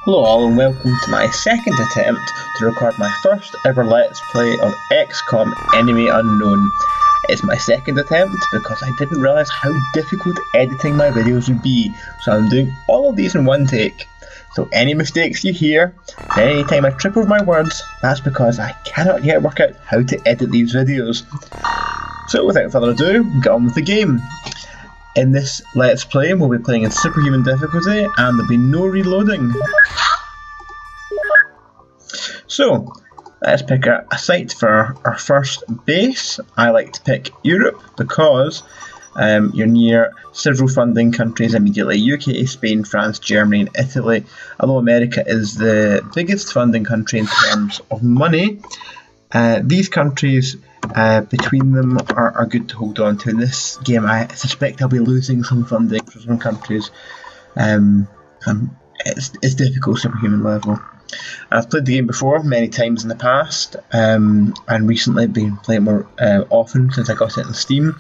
Hello all and welcome to my second attempt to record my first ever Let's Play of XCOM Enemy Unknown. It's my second attempt because I didn't realise how difficult editing my videos would be, so I'm doing all of these in one take. So any mistakes you hear, any time I trip over my words, that's because I cannot yet work out how to edit these videos. So without further ado, get on with the game. In this Let's Play, we'll be playing in Superhuman difficulty and there'll be no reloading. So, let's pick a site for our first base. I like to pick Europe because you're near several funding countries immediately: UK, Spain, France, Germany and Italy. Although America is the biggest funding country in terms of money, these countries between them are good to hold on to. In this game I suspect I'll be losing some funding for some countries. It's difficult Superhuman level. I've played the game before many times in the past, and recently been playing more often since I got it on Steam,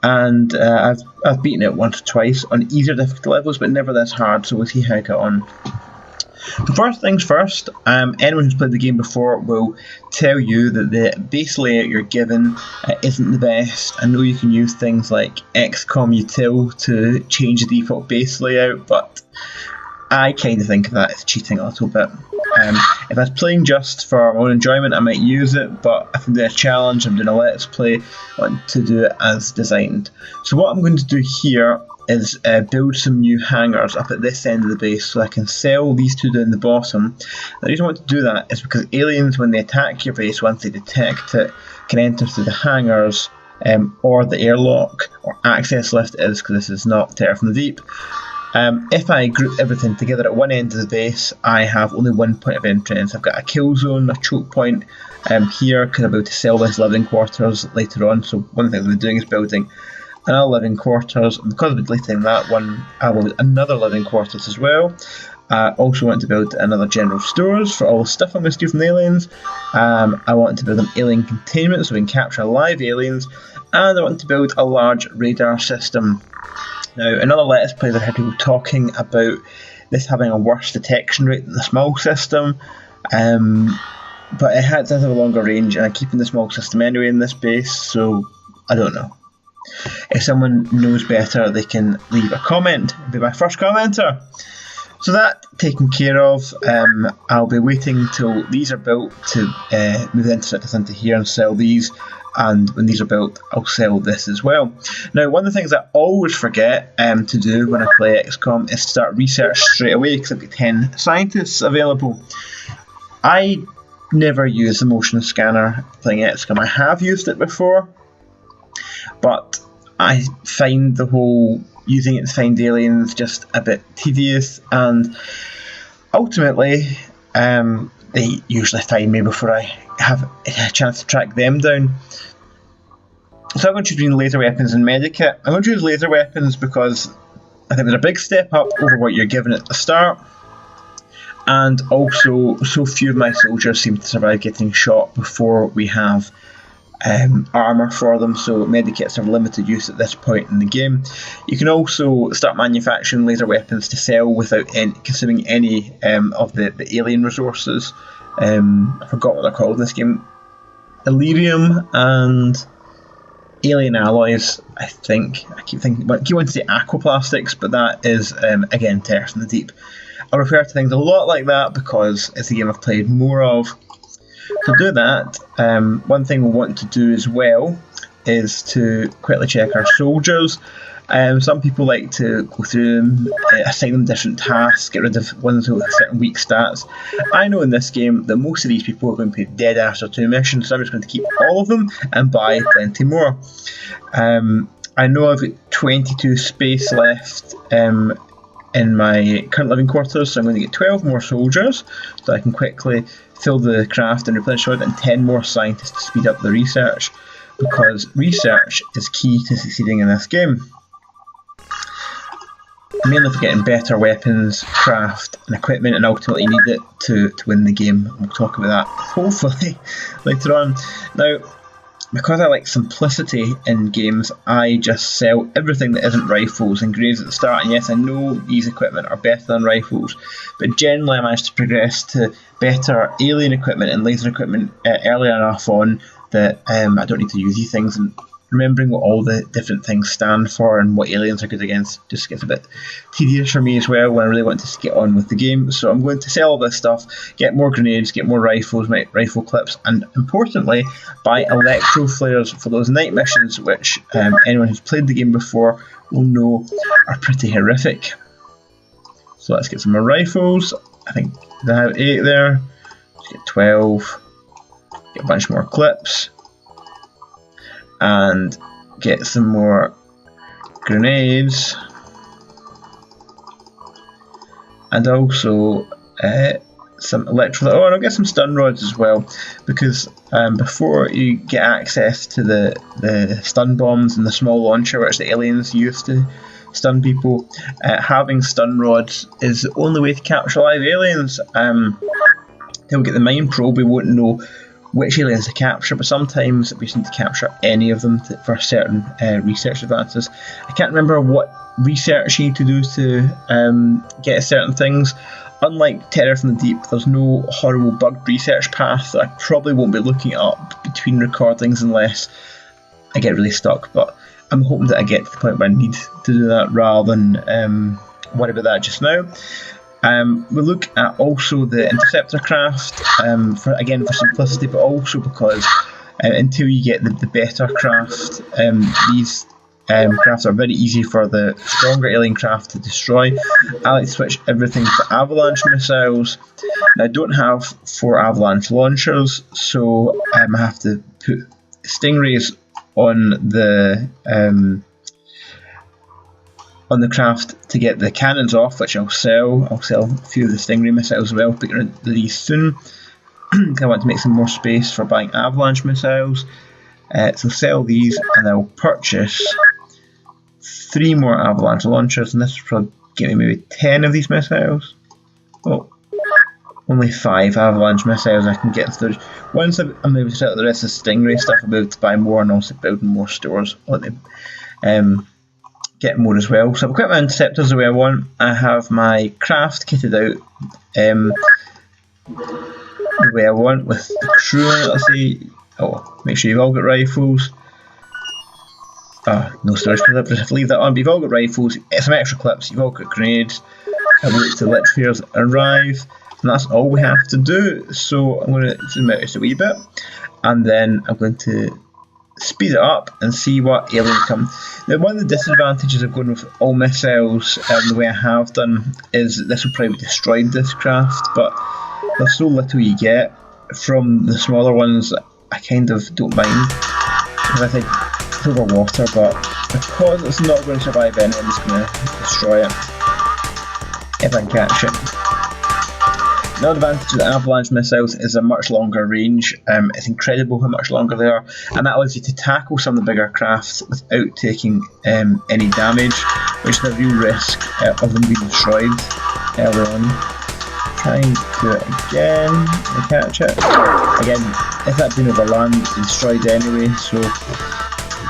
and I've beaten it once or twice on easier difficulty levels, but never this hard, so we'll see how I get on. So first things first, anyone who's played the game before will tell you that the base layout you're given isn't the best. I know you can use things like XCOM util to change the default base layout, but I kind of think of that as cheating a little bit. If I was playing just for my own enjoyment, I might use it, but if I'm doing a challenge, I'm doing a Let's Play, I want to do it as designed. So what I'm going to do here is build some new hangars up at this end of the base so I can sell these two down the bottom. The reason I want to do that is because aliens, when they attack your base, once they detect it, can enter through the hangars or the airlock or access lift it is, because this is not Terror from the Deep. If I group everything together at one end of the base, I have only one point of entrance. I've got a kill zone, a choke point here, because I'll be able to sell this living quarters later on. So one of the things I'll be doing is building another living quarters, and because I'll be deleting that one, I will build another living quarters as well. I also want to build another general stores for all the stuff I'm going to steal from the aliens. I want to build an alien containment so we can capture live aliens, and I want to build a large radar system. Now, in other Let's Plays I've heard people talking about this having a worse detection rate than the small system, but it does have a longer range, and I'm keeping the small system anyway in this base, so I don't know. If someone knows better, they can leave a comment. It'll be my first commenter. So that taken care of, I'll be waiting till these are built to move the interceptors into here and sell these, and when these are built I'll sell this as well. Now, one of the things I always forget to do when I play XCOM is to start research straight away, because I've got 10 scientists available. I never use the motion scanner playing XCOM. I have used it before, but I find the whole using it to find aliens just a bit tedious, and ultimately they usually find me before I have a chance to track them down. So I'm going to choose between laser weapons and medikit. I'm going to choose laser weapons because I think there's a big step up over what you're given at the start, and also so few of my soldiers seem to survive getting shot before we have armour for them, so medikits have limited use at this point in the game. You can also start manufacturing laser weapons to sell without consuming any of the alien resources. I forgot what they're called in this game. Illyrium and alien alloys, I think. I keep wanting to say aquaplastics, but that is again Terror from the Deep. I refer to things a lot like that because it's a game I've played more of. To do that, one thing we want to do as well is to quickly check our soldiers. Some people like to go through them, assign them different tasks, get rid of ones who have certain weak stats. I know in this game that most of these people are going to be dead after 2 missions, so I'm just going to keep all of them and buy plenty more. I know I've got 22 space left in my current living quarters, so I'm going to get 12 more soldiers so I can quickly fill the craft and replenish it, and 10 more scientists to speed up the research, because research is key to succeeding in this game. Mainly for getting better weapons, craft and equipment, and ultimately you need it to win the game. We'll talk about that hopefully later on. Now, because I like simplicity in games, I just sell everything that isn't rifles and grenades at the start. And yes, I know these equipment are better than rifles, but generally I managed to progress to better alien equipment and laser equipment early enough on that I don't need to use these things. And remembering what all the different things stand for and what aliens are good against just gets a bit tedious for me as well when I really want to get on with the game. So I'm going to sell all this stuff, get more grenades, get more rifles, rifle clips, and importantly buy electro flares for those night missions, which anyone who's played the game before will know are pretty horrific. So let's get some more rifles. I think I have 8 there. Let's get 12. Get a bunch more clips. And get some more grenades, and also some electro. Oh, and I'll get some stun rods as well, because before you get access to the stun bombs and the small launcher which the aliens use to stun people, having stun rods is the only way to capture live aliens. They'll get the mind probe, we won't know which aliens to capture, but sometimes we just need to capture any of them for certain research advances. I can't remember what research you need to do to get certain things. Unlike Terror from the Deep, there's no horrible bugged research path that I probably won't be looking up between recordings unless I get really stuck, but I'm hoping that I get to the point where I need to do that rather than worry about that just now. We look at also the interceptor craft, for simplicity, but also because until you get the better craft, these crafts are very easy for the stronger alien craft to destroy. I like to switch everything to avalanche missiles. Now I don't have 4 avalanche launchers, so I have to put stingrays on the craft to get the cannons off, which I'll sell. I'll sell a few of the stingray missiles as well, but get rid of these soon. I want to make some more space for buying avalanche missiles. So sell these, and I'll purchase 3 more avalanche launchers, and this will probably get me maybe 10 of these missiles. Oh, only 5 avalanche missiles I can get in storage. Once I'm able to sell the rest of the stingray stuff, I'll be able to buy more and also build more stores on them. Get more as well. So I've got my interceptors the way I want. I have my craft kitted out the way I want with the crew on it. Let's see. Oh, make sure you've all got rifles. No storage clip, just leave that on. But you've all got rifles, some extra clips, you've all got grenades. I'll wait till the electrifiers arrive, and that's all we have to do. So I'm going to zoom out just a wee bit, and then I'm going to speed it up and see what aliens come. Now, one of the disadvantages of going with all missiles the way I have done is that this will probably destroy this craft, but there's so little you get from the smaller ones. I kind of don't mind, because I think it's over water, but because it's not going to survive anyway, I'm just going to destroy it if I can catch it. Another advantage of the avalanche missiles is a much longer range. It's incredible how much longer they are, and that allows you to tackle some of the bigger crafts without taking any damage, which is a real risk of them being destroyed early on. Try and do it again and catch it. Again, if that's been over land, it's destroyed anyway, so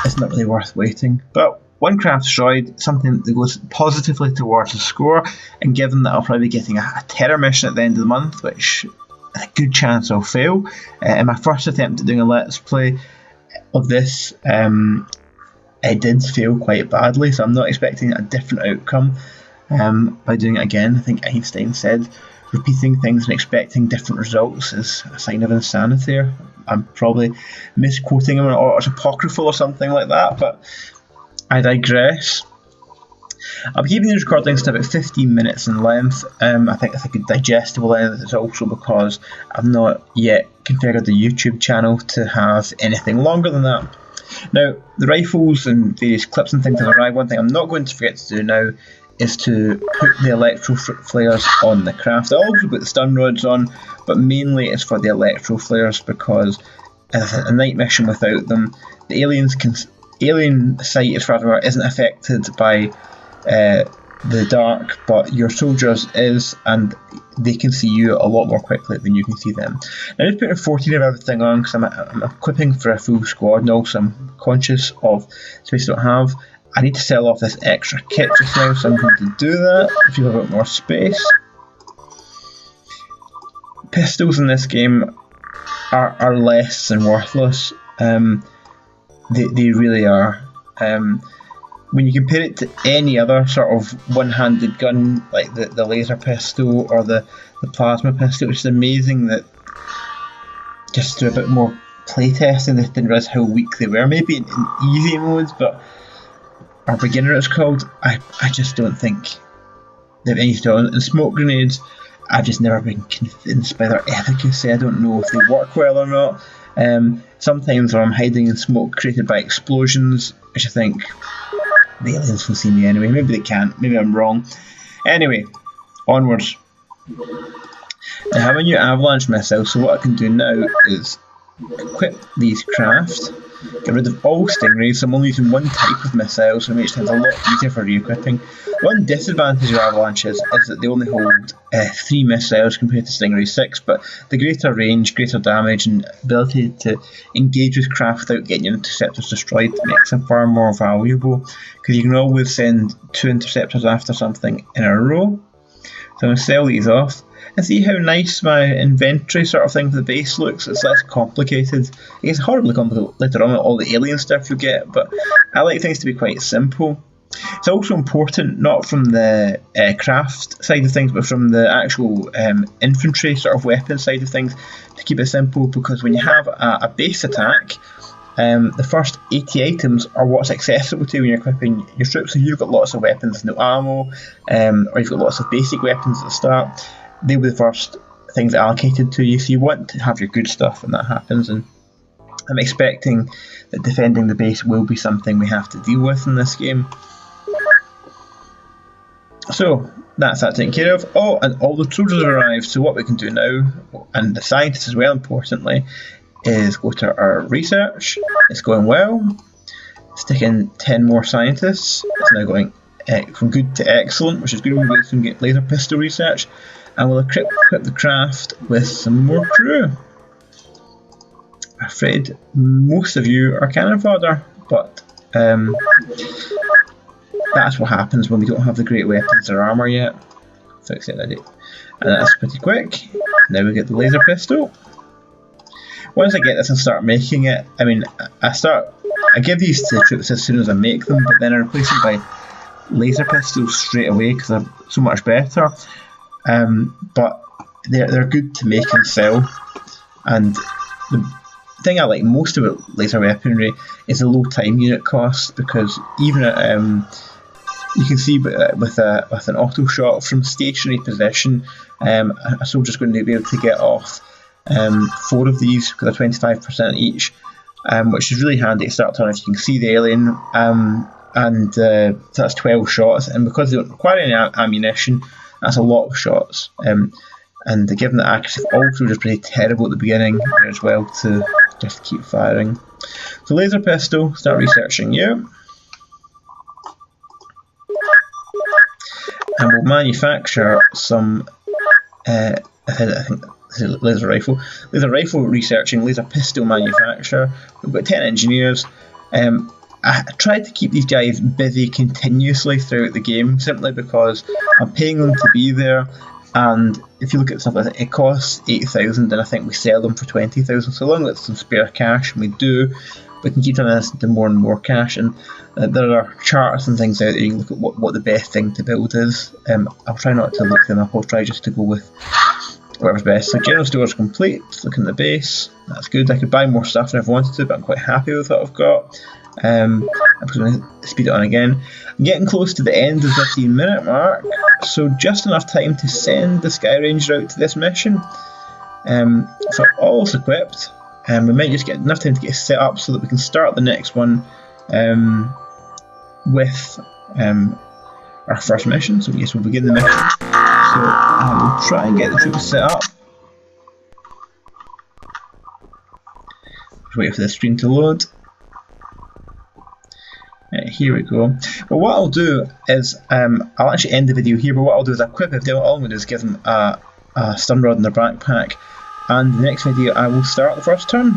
it's not really worth waiting. But one craft destroyed, something that goes positively towards the score, and given that I'll probably be getting a terror mission at the end of the month, which a good chance I'll fail. In my first attempt at doing a let's play of this, I did fail quite badly, so I'm not expecting a different outcome by doing it again. I think Einstein said repeating things and expecting different results is a sign of insanity. I'm probably misquoting him, or it's apocryphal or something like that, but I digress. I'll be keeping these recordings to about 15 minutes in length. I think it's a good digestible length. It's also because I've not yet configured the YouTube channel to have anything longer than that. Now, the rifles and various clips and things have arrived. One thing I'm not going to forget to do now is to put the electro flares on the craft. I'll also put the stun rods on, but mainly it's for the electro flares, because a night mission without them, the alien sight as far as I'm aware isn't affected by the dark, but your soldiers is, and they can see you a lot more quickly than you can see them. Now, I'm just putting 14 of everything on because I'm equipping for a full squad, and also I'm conscious of space I don't have. I need to sell off this extra kit just now, so I'm going to do that if you have a bit more space. Pistols in this game are less than worthless. They really are. When you compare it to any other sort of one-handed gun, like the laser pistol or the plasma pistol, it's amazing that just through a bit more playtesting, they didn't realise how weak they were. Maybe in easy modes, but or beginner it's called, I just don't think they have any skill. And smoke grenades, I've just never been convinced by their efficacy. I don't know if they work well or not. Sometimes when I'm hiding in smoke created by explosions, which I think the aliens can see me anyway. Maybe they can't. Maybe I'm wrong. Anyway, onwards. I have a new avalanche missile, so what I can do now is equip these craft, get rid of all stingrays, so I'm only using one type of missile, so it makes things a lot easier for re-equipping. One disadvantage of avalanches is that they only hold 3 missiles compared to Stingray 6, but the greater range, greater damage, and ability to engage with craft without getting your interceptors destroyed makes them far more valuable, because you can always send 2 interceptors after something in a row. So I'm going to sell these off. And see how nice my inventory sort of thing for the base looks. It's less complicated. It gets horribly complicated later on with all the alien stuff you get, but I like things to be quite simple. It's also important, not from the craft side of things, but from the actual infantry sort of weapon side of things, to keep it simple, because when you have a base attack, the first 80 items are what's accessible to you when you're equipping your troops. So you've got lots of weapons, no ammo, or you've got lots of basic weapons at the start, they'll be the first things allocated to you, so you want to have your good stuff when that happens, and I'm expecting that defending the base will be something we have to deal with in this game. So that's that taken care of. Oh, and all the soldiers have arrived, so what we can do now, and the scientists as well importantly, is go to our research. It's going well. Stick in 10 more scientists. It's now going from good to excellent, which is good. We'll go soon get laser pistol research. And we'll equip the craft with some more crew. I'm afraid most of you are cannon fodder, but that's what happens when we don't have the great weapons or armour yet. So accept that. And that's pretty quick. Now we get the laser pistol. Once I get this and start making it, I mean, I give these to the troops as soon as I make them, but then I replace them by laser pistols straight away because they're so much better. But they're good to make and sell, and the thing I like most about laser weaponry is the low time unit cost, because even at, you can see with an auto shot from stationary position, a soldier's going to be able to get off 4 of these because they're 25% each, which is really handy to start on if you can see the alien, and so that's 12 shots, and because they don't require any ammunition, that's a lot of shots, and given that accuracy also is pretty terrible at the beginning as well to just keep firing. So laser pistol, start researching you. And we'll manufacture some, I think this is laser rifle. Laser rifle researching, laser pistol manufacture. We've got 10 engineers. I tried to keep these guys busy continuously throughout the game, simply because I'm paying them to be there, and if you look at stuff like that, it costs 8,000 and I think we sell them for 20,000, so long as it's some spare cash, and we do, we can keep turning this into more and more cash, and there are charts and things out there, you can look at what the best thing to build is. I'll try not to look them up, I'll try just to go with whatever's best. So general store is complete, look in the base, that's good. I could buy more stuff if I wanted to, but I'm quite happy with what I've got. I'm just going to speed it on again. I'm getting close to the end of the 15-minute mark, so just enough time to send the Sky Ranger out to this mission. So all's equipped, and we might just get enough time to get set up so that we can start the next one with our first mission. So yes, we'll begin the mission. So I will try and get the troops set up. Just wait for the screen to load. Here we go. Well, what I'll do is I'll actually end the video here, but what I'll do is I'll equip everything. All I'm going to do is give them a stun rod in their backpack, and the next video I will start the first turn.